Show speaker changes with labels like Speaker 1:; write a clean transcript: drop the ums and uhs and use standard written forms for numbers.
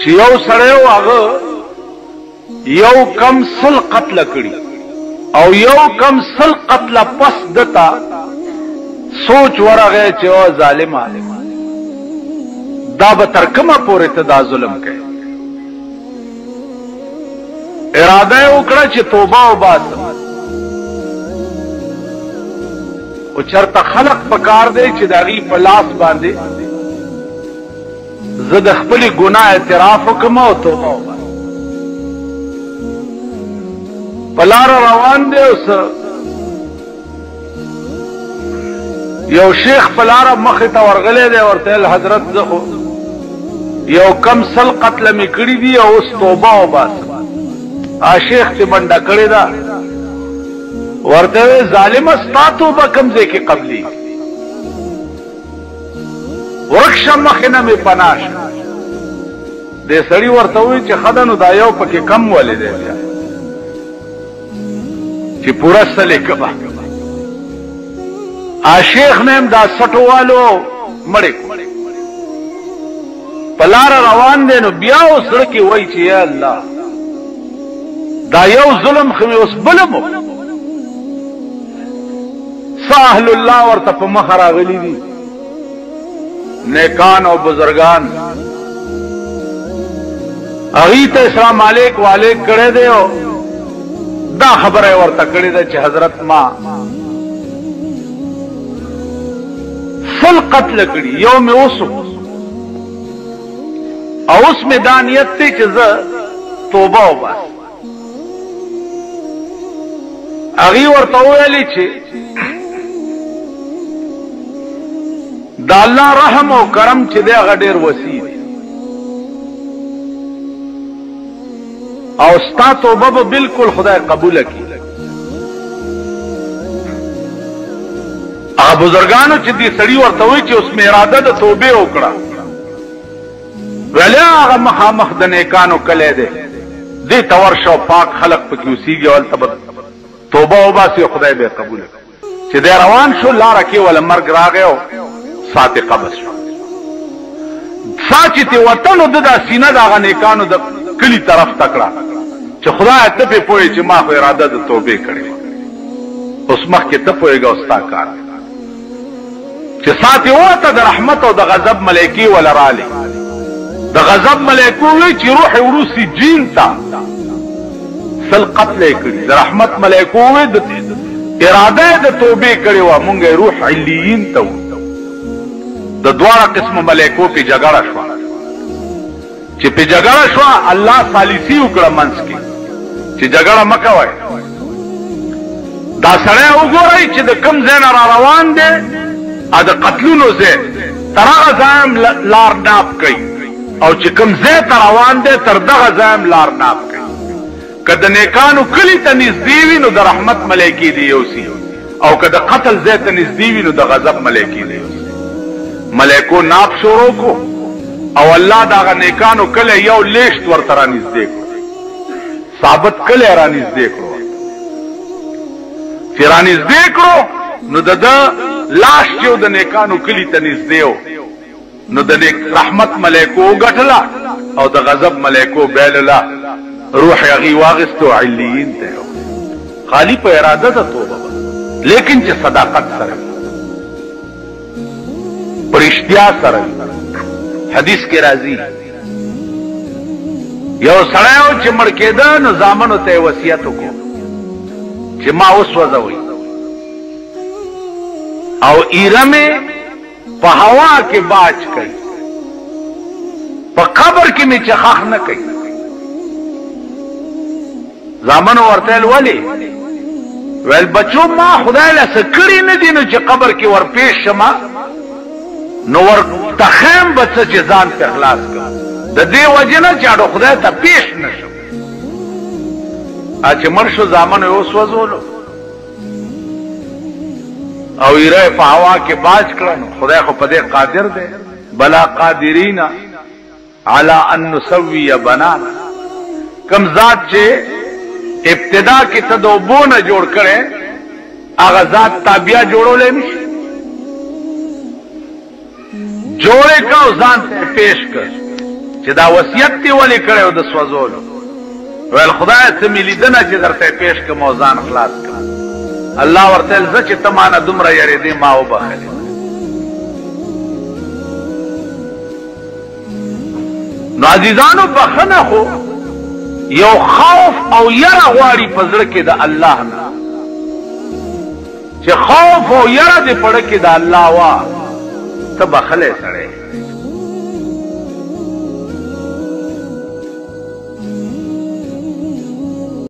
Speaker 1: چې یو سړی و هغه یو کم سل قتل کړي او یو کم سل قتل پس دتا سوچ ورغه چې او ظالما دا به تر کومه پورې ته دا ظلم کوي اراده وکړه چې توبه وباسه او چرته خلق پکار دی چې داغي په لاس باندې زه د خپل ګناه اعتراف وکم او توبه وباسم په لار روان دی اوس یو شیخ په لار مخې ته ورغلی دی ورته حضرت زه خو یو کم سل قتل مې کړي دي او اوس توبه وباسم شیخ چې منډه کړې ده ورته ظالم ستا توبه کوم ځای کې قبلي ورکشه مخې نه مې پناه شه دې سړي ورته ووایي چې ښه ده نو دا یو پکې کم ولې دی بیا چې پوره سل یې کبه شیخ نه هم دا سټو والو مړې په لاره روان دی نو بیا اوس زړه کې وایي چې یا الله دا یو ظلم خو مې اوس بلم اهل الله ورته په مخ راغلي دي نیکان او بزرگان هغوی ته اسلام علیک والیک کړی دی او دا خبره ورته کړې ده چې حضرت ما سل قتل کړي یو مې اوس او اوس مې دا نیت دی چې زه توبه وباسم هغوی ورته وویلې چې دا الله رحم او کرم چې دی هغه ډېر وسیع دی او ستا توبه به بالکل خدای قبوله کړي هغه بزرګانو چې دې سړي ورته وایي چې اوس مې اراده د توبې وکړه ویلې هغه مخامخ د نیکانو کلی دی دې ته ورشه او پاک خلق پکې اوسېږي هلته به توبه وباسي او خدای به یې قبوله کړي چې دی روان شو لاره کې وله مرګ راغی او ساعت قبض شو ساچې ته وطن د دا سینه د هغه نیکانو د کلی طرف تکړه چې خدای ته په پوهې چې ما خو اراده د توبې کړې اوس مخکې ته پوهېږه او ستا کار چې ساعت یې وته د رحمت او د غضب ملایکې وله رالې د غضب ملایکو وی چې روح یې وروسي جین ته سل قتل یې کړي د رحمت ملایکو وی د اراده د توبې کړې وه مونږ یې روح علیین ته د دواړه قسمه ملایکو په جګړه شوه چې په جګړه شوه الله ثالثي وکړه منځ کې چې جګړه مه کوئ دا سړی وګورئ چې د کوم ځای نه را روان دی د قتلونو ځای تر هغه ځای هم لار ناپ کوي او چې کوم ځای ته روان دی تر دغه ځای هم لار ناپ کوي که د نیکانو کلي ته نږدې وي نو د رحمت ملایکې دې یوسي او که د قتل ځای ته نږدې وي نو د غضب ملایکې دې یوسي ملائکو ناپ شروع کو او الله دا نیکانو کله یو لیشت ورته را نږدې کړو ثابت کله را نږدې کړو چې را نږدې کړو نو د لاش چې د نیکانو کلی ته نږدې و نو د رحمت ملائکو وګټله او د غضب ملائکو بیلله روح هغې واغېستو علیین ته خالی په اراده د توبه لیکن چې صداقت سره پرشتیا سره حدیث کې راځي یو سړی و چې مړ کېده نو زامنو ته یې وصیت وکړو چې ما وسوځوئ او ایره مې په هوا کې باج کوي په قبر کې مې چې خاخ نه کوي زامنو ورته ویل ولې ویل بچو ما خدای له څه کړي نه دي نو چې قبر کې ورپېښ شمه نو ورته خیم به څه چې ځان پې خلاص کړم د دې وجې نه چې اډو خدای ته پیش نه شم چې مړ شو زامنو یې وسوځولو او ایره په هوا کې باج کړه نو خدای خو په دې قادر دی بلا قادرین علی ان نسوی بنانا کم ذات چې ابتدا کې ته د اوبو نه جوړ کړې هغه ذات تابیا جوړولی نشي جوړې کا او ځان ته پیش کړ چې چې دا وصیت دی ولې کړو د سوځولو ویل خدای څه مې لیدنه چې درته پیش کوم او ځان خلاص کړم الله ورته زه چې ته مانه دومره یریدې ما وبخلې نو عزیزانو بخنه خو یو خوف او یره غواړي په زړه کې د الله نه چې خوف او یره دې پړه کې د الله وا ته بخلې سړی